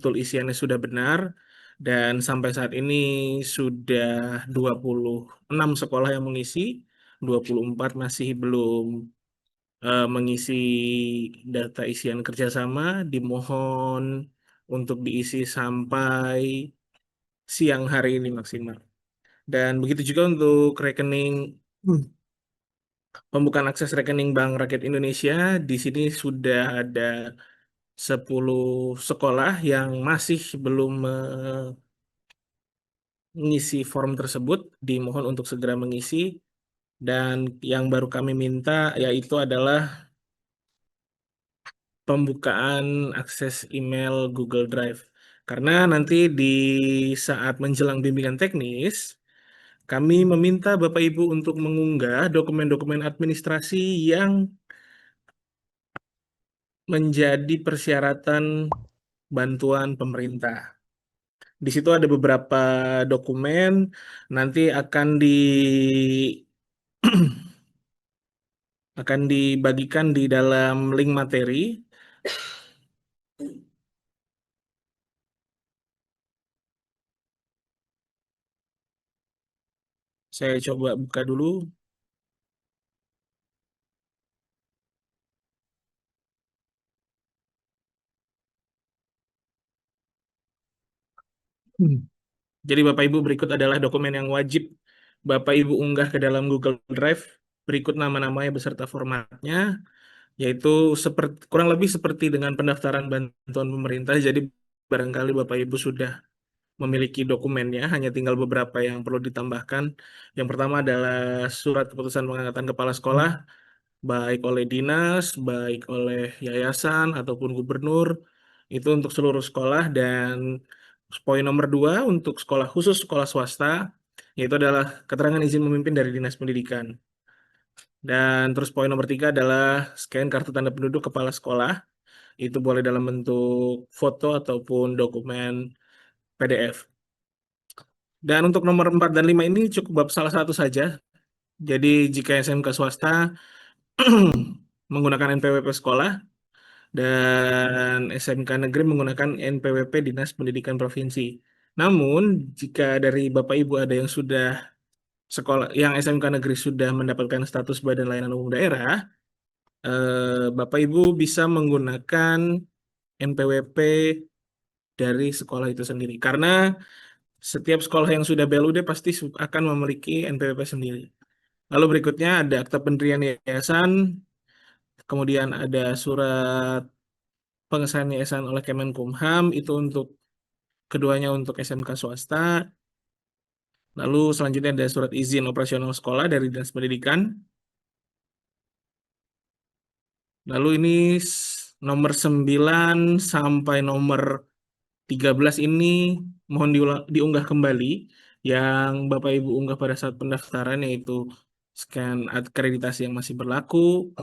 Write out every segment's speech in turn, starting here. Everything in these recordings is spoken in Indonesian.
betul isiannya sudah benar dan sampai saat ini sudah 26 sekolah yang mengisi, 24 masih belum mengisi data isian kerjasama, dimohon untuk diisi sampai siang hari ini maksimal. Dan begitu juga untuk rekening pembukaan akses rekening Bank Rakyat Indonesia, di sini sudah ada 10 sekolah yang masih belum mengisi form tersebut, dimohon untuk segera mengisi. Dan yang baru kami minta yaitu adalah pembukaan akses email Google Drive. Karena nanti di saat menjelang bimbingan teknis, kami meminta Bapak Ibu untuk mengunggah dokumen-dokumen administrasi yang menjadi persyaratan bantuan pemerintah. Di situ ada beberapa dokumen, nanti akan dibagikan di dalam link materi. Saya coba buka dulu. Hmm. Jadi Bapak Ibu berikut adalah dokumen yang wajib Bapak Ibu unggah ke dalam Google Drive. Berikut nama-namanya beserta formatnya, yaitu kurang lebih seperti dengan pendaftaran bantuan pemerintah. Jadi barangkali Bapak Ibu sudah memiliki dokumennya, hanya tinggal beberapa yang perlu ditambahkan. Yang pertama adalah surat keputusan pengangkatan kepala sekolah, baik oleh dinas, baik oleh yayasan ataupun gubernur, itu untuk seluruh sekolah. Dan poin nomor 2 untuk sekolah khusus sekolah swasta, yaitu adalah keterangan izin memimpin dari dinas pendidikan. Dan terus poin nomor 3 adalah scan kartu tanda penduduk kepala sekolah, itu boleh dalam bentuk foto ataupun dokumen PDF. Dan untuk nomor 4 dan 5 ini cukup bab salah satu saja. Jadi jika SMK swasta menggunakan NPWP sekolah, dan SMK negeri menggunakan NPWP Dinas Pendidikan Provinsi. Namun, jika dari Bapak Ibu ada yang sudah sekolah, yang SMK negeri sudah mendapatkan status Badan Layanan Umum Daerah, Bapak Ibu bisa menggunakan NPWP dari sekolah itu sendiri. Karena setiap sekolah yang sudah BLUD pasti akan memiliki NPWP sendiri. Lalu berikutnya ada akta pendirian yayasan, kemudian ada surat pengesahan yayasan oleh Kemenkumham, itu untuk keduanya untuk SMK swasta. Lalu selanjutnya ada surat izin operasional sekolah dari Dinas Pendidikan. Lalu ini nomor 9 sampai nomor 13 ini mohon diunggah kembali yang Bapak Ibu unggah pada saat pendaftaran, yaitu scan akreditasi yang masih berlaku,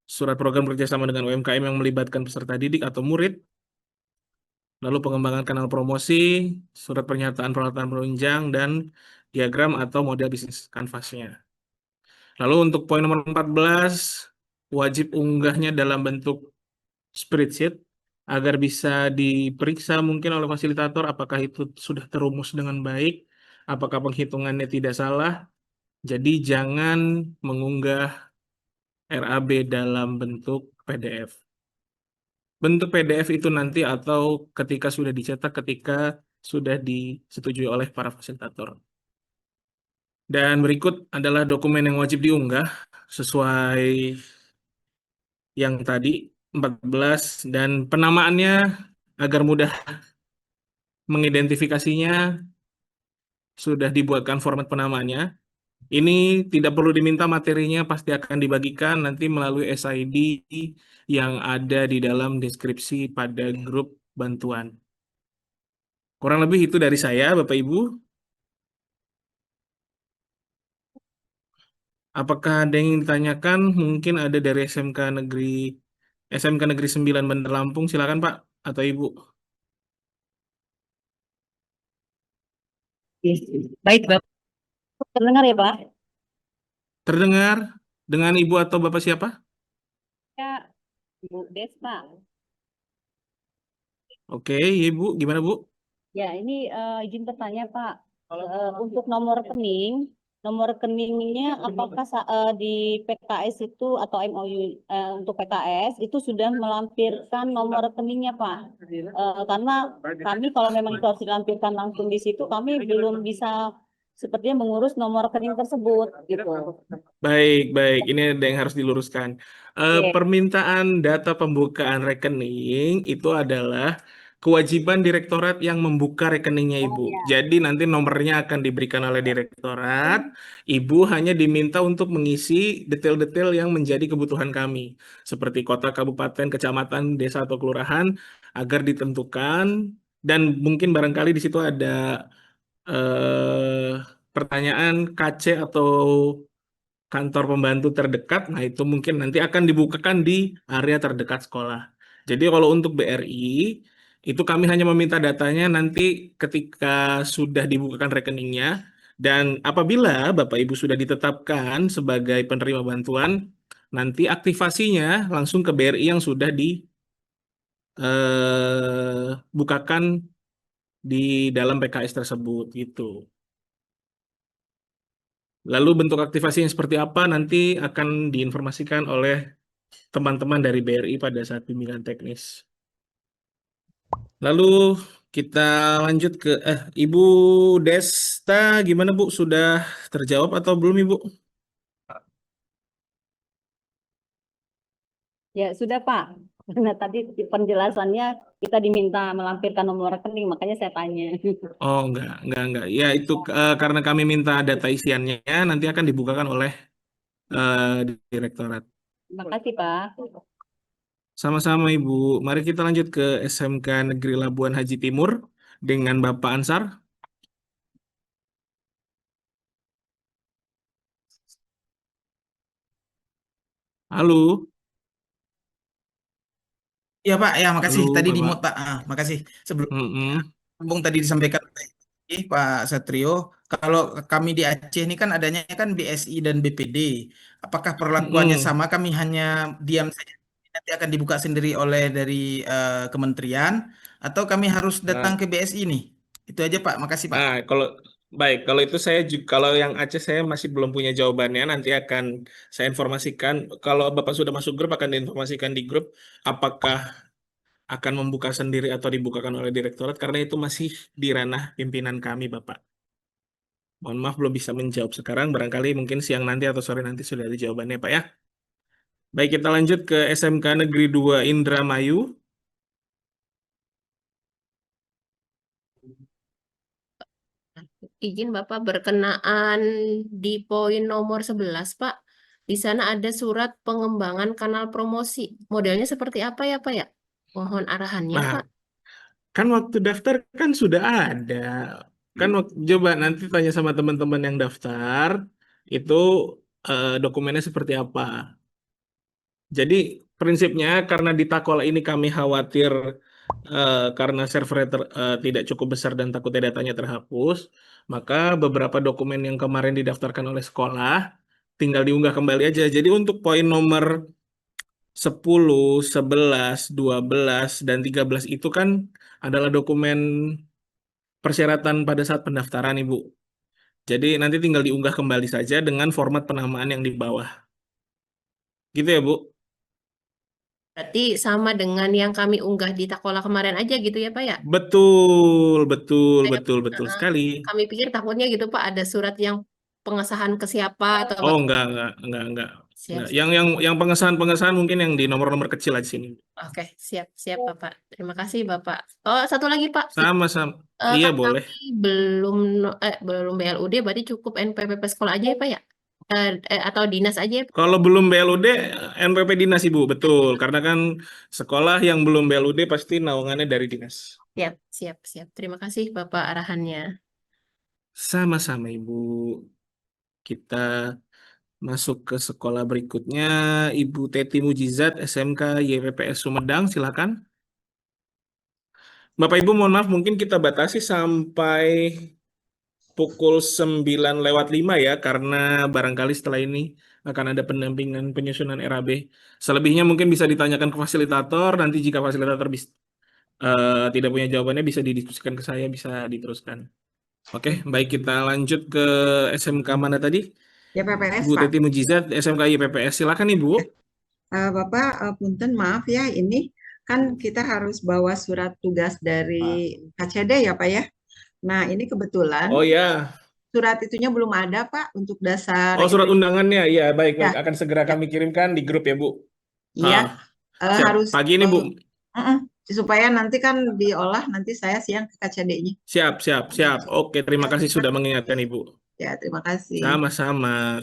surat program kerjasama dengan UMKM yang melibatkan peserta didik atau murid, lalu pengembangan kanal promosi, surat pernyataan peralatan penunjang, dan diagram atau model bisnis kanvasnya. Lalu untuk poin nomor 14, wajib unggahnya dalam bentuk spreadsheet agar bisa diperiksa mungkin oleh fasilitator apakah itu sudah terumus dengan baik, apakah penghitungannya tidak salah. Jadi jangan mengunggah RAB dalam bentuk PDF. Bentuk PDF itu nanti atau ketika sudah dicetak, ketika sudah disetujui oleh para fasilitator. Dan berikut adalah dokumen yang wajib diunggah sesuai yang tadi 14, dan penamaannya agar mudah mengidentifikasinya sudah dibuatkan format penamaannya. Ini tidak perlu diminta, materinya pasti akan dibagikan nanti melalui SID yang ada di dalam deskripsi pada grup bantuan. Kurang lebih itu dari saya, Bapak Ibu. Apakah ada yang ditanyakan? Mungkin ada dari SMK Negeri 9 Bandar Lampung. Silakan Pak atau Ibu. Yes. Baik, Bapak. Terdengar ya, Pak? Terdengar dengan Ibu atau Bapak siapa? Ya, Bu Des, Pak. Oke, Ibu, gimana Bu? Ya, ini izin bertanya Pak. Untuk nomor rekeningnya apakah di PKS itu atau MOU untuk PKS itu sudah melampirkan nomor rekeningnya Pak? Karena kami kalau memang itu harus dilampirkan langsung di situ, kami belum bisa sepertinya mengurus nomor rekening tersebut gitu. Baik, baik. Ini ada yang harus diluruskan. Oke. Permintaan data pembukaan rekening itu adalah kewajiban direktorat yang membuka rekeningnya, Oh Ibu. ya. Jadi nanti nomornya akan diberikan oleh direktorat. Ibu hanya diminta untuk mengisi detail-detail yang menjadi kebutuhan kami, seperti kota, kabupaten, kecamatan, desa, atau kelurahan, agar ditentukan. Dan mungkin barangkali di situ ada pertanyaan KC atau kantor pembantu terdekat, nah itu mungkin nanti akan dibukakan di area terdekat sekolah. Jadi kalau untuk BRI, itu kami hanya meminta datanya nanti ketika sudah dibukakan rekeningnya, dan apabila Bapak Ibu sudah ditetapkan sebagai penerima bantuan, nanti aktivasinya langsung ke BRI yang sudah dibukakan di dalam PKS tersebut gitu. Lalu bentuk aktivasinya seperti apa nanti akan diinformasikan oleh teman-teman dari BRI pada saat bimbingan teknis. Lalu kita lanjut ke Ibu Desta, gimana Bu? Sudah terjawab atau belum Ibu? Ya, sudah Pak. Karena tadi penjelasannya kita diminta melampirkan nomor rekening, makanya saya tanya. Oh enggak. Ya itu karena kami minta data isiannya nanti akan dibukakan oleh eh, direktorat. Terima kasih Pak. Sama-sama Ibu. Mari kita lanjut ke SMK Negeri Labuan Haji Timur dengan Bapak Ansar. Halo, Iya Pak, ya halo makasih. Tadi di Bapak. mood Pak. Makasih. Sebelum Mm-mm. sambung tadi disampaikan oleh Pak Satrio, kalau kami di Aceh ini kan adanya kan BSI dan BPD. Apakah perlakuannya Mm-mm. sama? Kami hanya diam saja. Nanti akan dibuka sendiri oleh dari kementerian, atau kami harus datang Nah, ke BSI nih? Itu aja Pak. Makasih Pak. kalau baik, kalau itu saya juga, kalau yang Aceh saya masih belum punya jawabannya. Nanti akan saya informasikan. Kalau Bapak sudah masuk grup, akan diinformasikan di grup apakah akan membuka sendiri atau dibukakan oleh direktorat, karena itu masih di ranah pimpinan kami, Bapak. Mohon maaf belum bisa menjawab sekarang. Barangkali mungkin siang nanti atau sore nanti sudah ada jawabannya, Pak ya. Baik, kita lanjut ke SMK Negeri 2 Indramayu. Izin Bapak berkenaan di poin nomor 11, Pak. Di sana ada surat pengembangan kanal promosi. Modelnya seperti apa ya, Pak ya? Mohon arahannya, Nah, Pak. kan waktu daftar kan sudah ada. Kan coba nanti tanya sama teman-teman yang daftar, itu dokumennya seperti apa. Jadi prinsipnya karena di Takola ini kami khawatir karena servernya tidak cukup besar dan takutnya datanya terhapus, maka beberapa dokumen yang kemarin didaftarkan oleh sekolah tinggal diunggah kembali aja. Jadi untuk poin nomor 10, 11, 12, dan 13 itu kan adalah dokumen persyaratan pada saat pendaftaran, Ibu. Jadi nanti tinggal diunggah kembali saja dengan format penamaan yang di bawah. Gitu ya, Bu? Berarti sama dengan yang kami unggah di Takola kemarin aja gitu ya, Pak ya? Betul, betul, Saya, betul, betul eh, sekali. kami pikir takutnya gitu, Pak, ada surat yang pengesahan ke siapa atau Oh, bagaimana. enggak. Siap. Yang pengesahan mungkin yang di nomor-nomor kecil aja sini. Oke, siap, Bapak. Terima kasih, Bapak. Oh, satu lagi, Pak. Sama-sama. Iya, Kan boleh. kami belum BLUD, berarti cukup NPWP sekolah aja ya Pak ya? Atau dinas aja ya Pak? Kalau belum BLUD, NPP Dinas, Ibu. Betul, karena kan sekolah yang belum BLUD pasti naungannya dari dinas. Siap. Terima kasih Bapak arahannya. Sama-sama, Ibu. Kita masuk ke sekolah berikutnya, Ibu Teti Mujizat, SMK YPPS Sumedang, silakan. Bapak Ibu, mohon maaf, mungkin kita batasi sampai pukul 9:05 ya, karena barangkali setelah ini akan ada pendampingan penyusunan RAB. Selebihnya mungkin bisa ditanyakan ke fasilitator, nanti jika fasilitator tidak punya jawabannya bisa didiskusikan ke saya, bisa diteruskan. Oke, baik kita lanjut ke SMK mana tadi? Ya PPS Bu Pak. Teti Mujizat, SMK YPPS. Silakan Ibu. Bapak, punten maaf ya, ini kan kita harus bawa surat tugas dari KCD ya Pak ya. Nah ini kebetulan Oh ya, surat itunya belum ada Pak untuk dasar oh surat ini. undangannya, ya baik-baik Ya, akan segera ya, kami kirimkan di grup ya Bu. iya, Ah, siap. harus Pagi ini Bu. mm-mm, supaya nanti kan diolah nanti saya siang ke KCD-nya. Siap, siap, siap. Oke, terima Ya, kasih terima sudah mengingatkan kasih. Ibu. Ya, terima kasih. Sama-sama.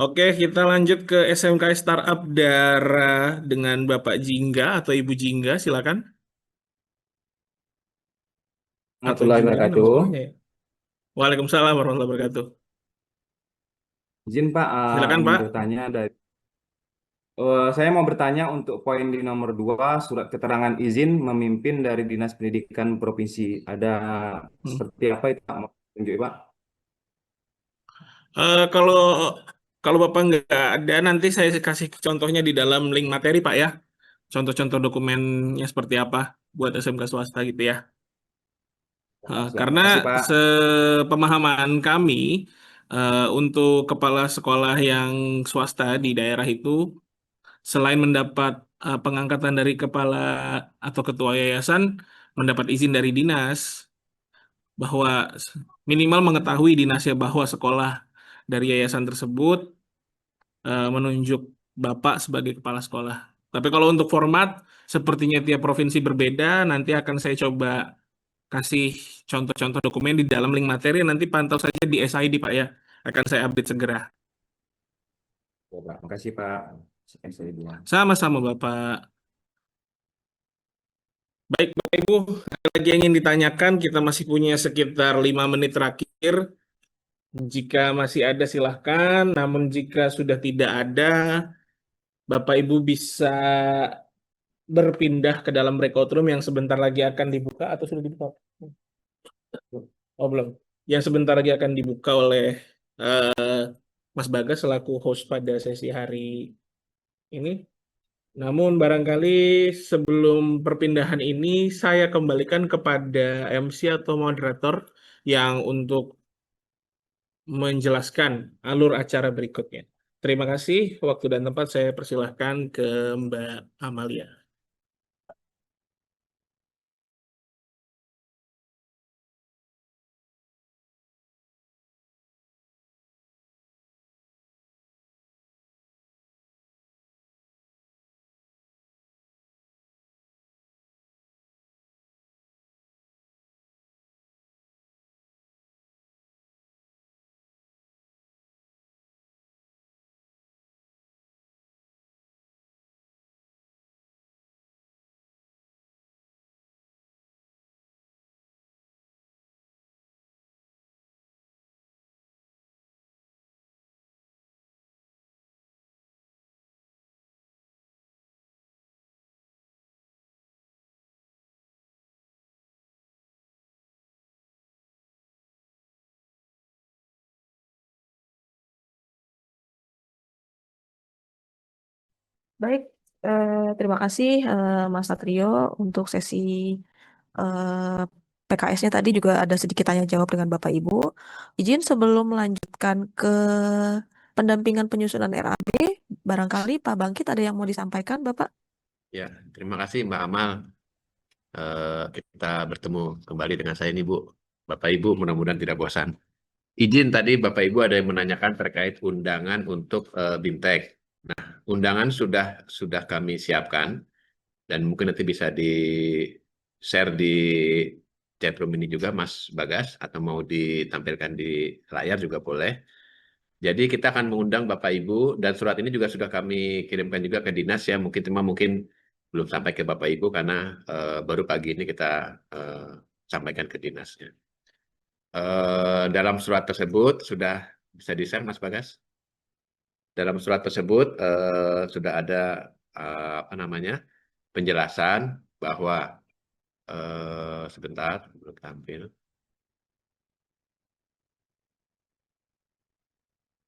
Oke, kita lanjut ke SMK Startup Darah dengan Bapak Jingga atau Ibu Jingga, silakan. Atau Warahmatullahi Jingga ini nama wabarakatuh. sekolahnya ya? Waalaikumsalam warahmatullahi wabarakatuh. Izin Pak, Silakan ingin Pak. bertanya saya mau bertanya untuk poin di nomor 2 surat keterangan izin memimpin dari Dinas Pendidikan Provinsi. Ada Hmm. seperti apa itu Pak? Mau tunjuk Pak? Kalau kalau Bapak nggak ada, nanti saya kasih contohnya di dalam link materi Pak ya. Contoh-contoh dokumennya seperti apa buat SMK swasta gitu ya. Siap, Karena makasih Pak. sepemahaman kami untuk kepala sekolah yang swasta di daerah itu selain mendapat pengangkatan dari kepala atau ketua yayasan, mendapat izin dari dinas bahwa minimal mengetahui dinasnya bahwa sekolah dari yayasan tersebut menunjuk Bapak sebagai kepala sekolah. Tapi kalau untuk format, sepertinya tiap provinsi berbeda, nanti akan saya coba kasih contoh-contoh dokumen di dalam link materi, nanti pantau saja di SID Pak ya. Akan saya update segera. Ya, Pak. Makasih Pak. Saya dua. Sama-sama Bapak. Baik Bapak Ibu, ada lagi yang ingin ditanyakan, kita masih punya sekitar 5 menit terakhir. Jika masih ada silahkan, namun jika sudah tidak ada, Bapak Ibu bisa berpindah ke dalam breakout room yang sebentar lagi akan dibuka atau sudah dibuka? Oh belum. Yang sebentar lagi akan dibuka oleh Mas Bagas selaku host pada sesi hari ini. Namun barangkali sebelum perpindahan ini saya kembalikan kepada MC atau moderator yang untuk menjelaskan alur acara berikutnya. Terima kasih. Waktu dan tempat saya persilahkan ke Mbak Amalia. Baik, terima kasih Mas Satrio untuk sesi eh, PKS-nya tadi juga ada sedikit tanya jawab dengan Bapak Ibu. Izin sebelum melanjutkan ke pendampingan penyusunan RAB, barangkali Pak Bangkit ada yang mau disampaikan, Bapak? Ya, terima kasih Mbak Amal. Kita bertemu kembali dengan saya ini Bu. Bapak Ibu mudah-mudahan tidak bosan. Izin tadi Bapak Ibu ada yang menanyakan terkait undangan untuk BIMTEK. Nah, undangan sudah kami siapkan dan mungkin nanti bisa di share di chatroom ini juga Mas Bagas atau mau ditampilkan di layar juga boleh. Jadi kita akan mengundang Bapak Ibu dan surat ini juga sudah kami kirimkan juga ke dinas ya. Mungkin belum sampai ke Bapak Ibu karena baru pagi ini kita sampaikan ke dinasnya. Dalam surat tersebut sudah bisa di-share Mas Bagas. Dalam surat tersebut sudah ada apa namanya penjelasan bahwa sebentar belum tampil.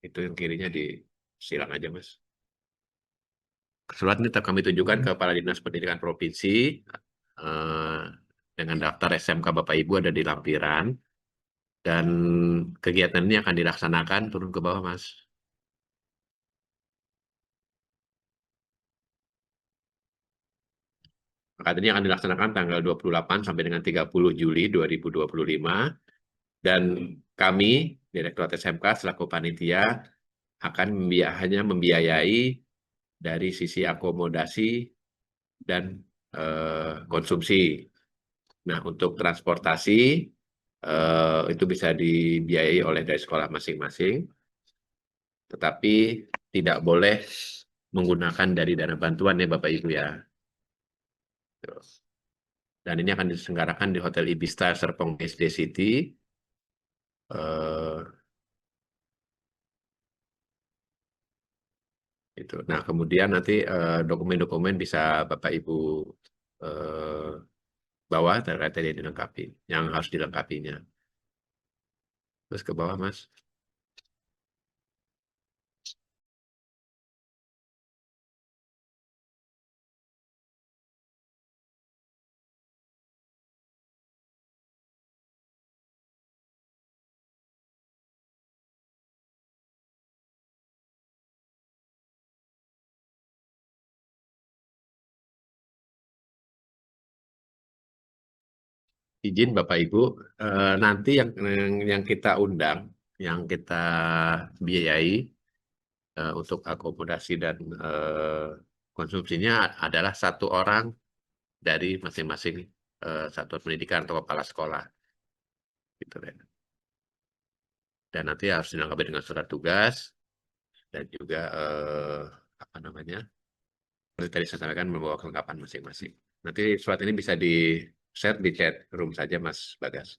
Itu yang kirinya silang aja Mas. surat ini tetap kami tunjukkan ke Kepala Dinas Pendidikan Provinsi eh, dengan daftar SMK Bapak Ibu ada di lampiran, dan kegiatan ini akan dilaksanakan turun ke bawah, Mas. Maka ini akan dilaksanakan tanggal 28 sampai dengan 30 Juli 2025, dan kami, Direktorat SMK selaku panitia, akan hanya membiayai dari sisi akomodasi dan konsumsi. Nah, untuk transportasi itu bisa dibiayai oleh dari sekolah masing-masing, tetapi tidak boleh menggunakan dari dana bantuan ya Bapak Ibu ya. Dan ini akan diselenggarakan di Hotel Ibista Serpong SD City. Itu. Nah, kemudian nanti dokumen-dokumen bisa Bapak Ibu bawa terkait tadi dilengkapi, yang harus dilengkapinya. Terus ke bawah, Mas. Izin Bapak Ibu, nanti yang kita undang, yang kita biayai untuk akomodasi dan konsumsinya adalah satu orang dari masing-masing satuan pendidikan atau kepala sekolah. Gitu, kan. Dan nanti harus dilengkapi dengan surat tugas dan juga apa namanya, seperti tadi saya sampaikan, membawa kelengkapan masing-masing. Nanti surat ini bisa di-share di chat room saja, Mas Bagas.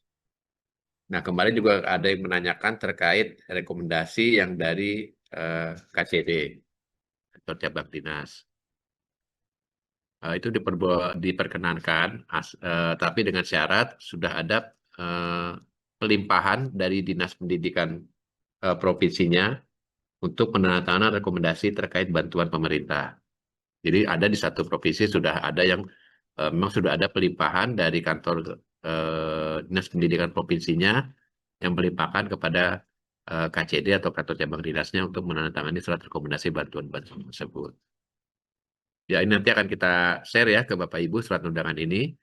Nah, kemarin juga ada yang menanyakan terkait rekomendasi yang dari KCD atau cabang dinas. Itu diperkenankan, tapi dengan syarat sudah ada pelimpahan dari Dinas Pendidikan provinsinya untuk penandatanganan rekomendasi terkait bantuan pemerintah. Jadi ada di satu provinsi sudah ada yang memang sudah ada pelimpahan dari kantor Dinas Pendidikan provinsinya yang melimpahkan kepada KCD atau kantor cabang dinasnya untuk menandatangani surat rekomendasi bantuan-bantuan tersebut. Ya, ini nanti akan kita share ya ke Bapak Ibu surat undangan ini,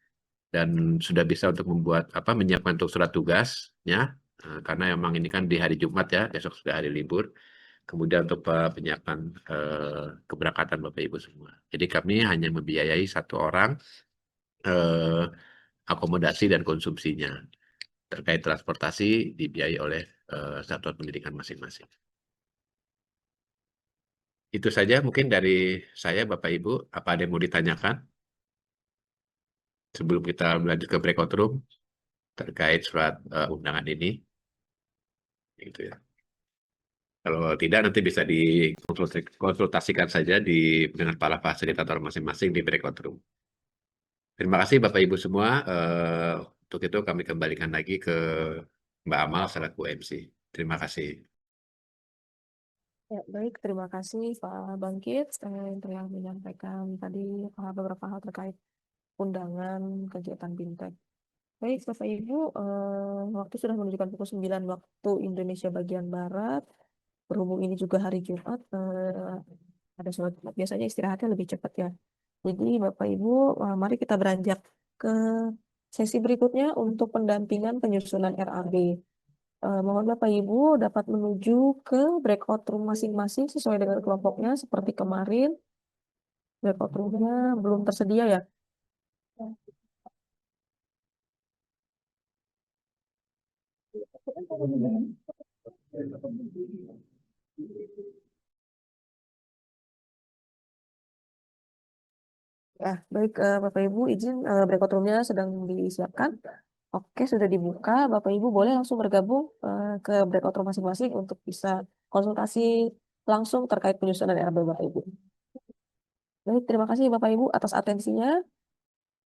dan sudah bisa untuk menyiapkan untuk surat tugasnya, karena memang ini kan di hari Jumat ya, besok sudah hari libur. Kemudian untuk penyiapan keberangkatan Bapak Ibu semua. Jadi kami hanya membiayai satu orang akomodasi dan konsumsinya. Terkait transportasi dibiayai oleh satuan pendidikan masing-masing. Itu saja mungkin dari saya Bapak Ibu. Apa ada yang mau ditanyakan sebelum kita melanjut ke breakout room terkait surat undangan ini? Gitu ya. Kalau tidak, nanti bisa dikonsultasikan saja dengan para fasilitator masing-masing di breakout room. Terima kasih Bapak Ibu semua. Untuk itu kami kembalikan lagi ke Mbak Amal selaku MC. Terima kasih. Ya, baik, terima kasih Pak Bangkit yang telah menyampaikan tadi beberapa hal terkait undangan kegiatan BIMTEK. Baik, Bapak Ibu, waktu sudah menunjukkan pukul 9 waktu Indonesia bagian Barat. Berhubung ini juga hari Jumat, ada sholat Jumat, biasanya istirahatnya lebih cepat ya. Jadi Bapak Ibu, mari kita beranjak ke sesi berikutnya untuk pendampingan penyusunan RAB. Mohon Bapak Ibu dapat menuju ke breakout room masing-masing sesuai dengan kelompoknya. Seperti kemarin, breakout roomnya belum tersedia ya. Ya, baik Bapak Ibu, izin breakout roomnya sedang disiapkan. Oke, sudah dibuka. Bapak Ibu boleh langsung bergabung ke breakout room masing-masing untuk bisa konsultasi langsung terkait penyusunan RAB Bapak Ibu. Baik, terima kasih Bapak Ibu atas atensinya.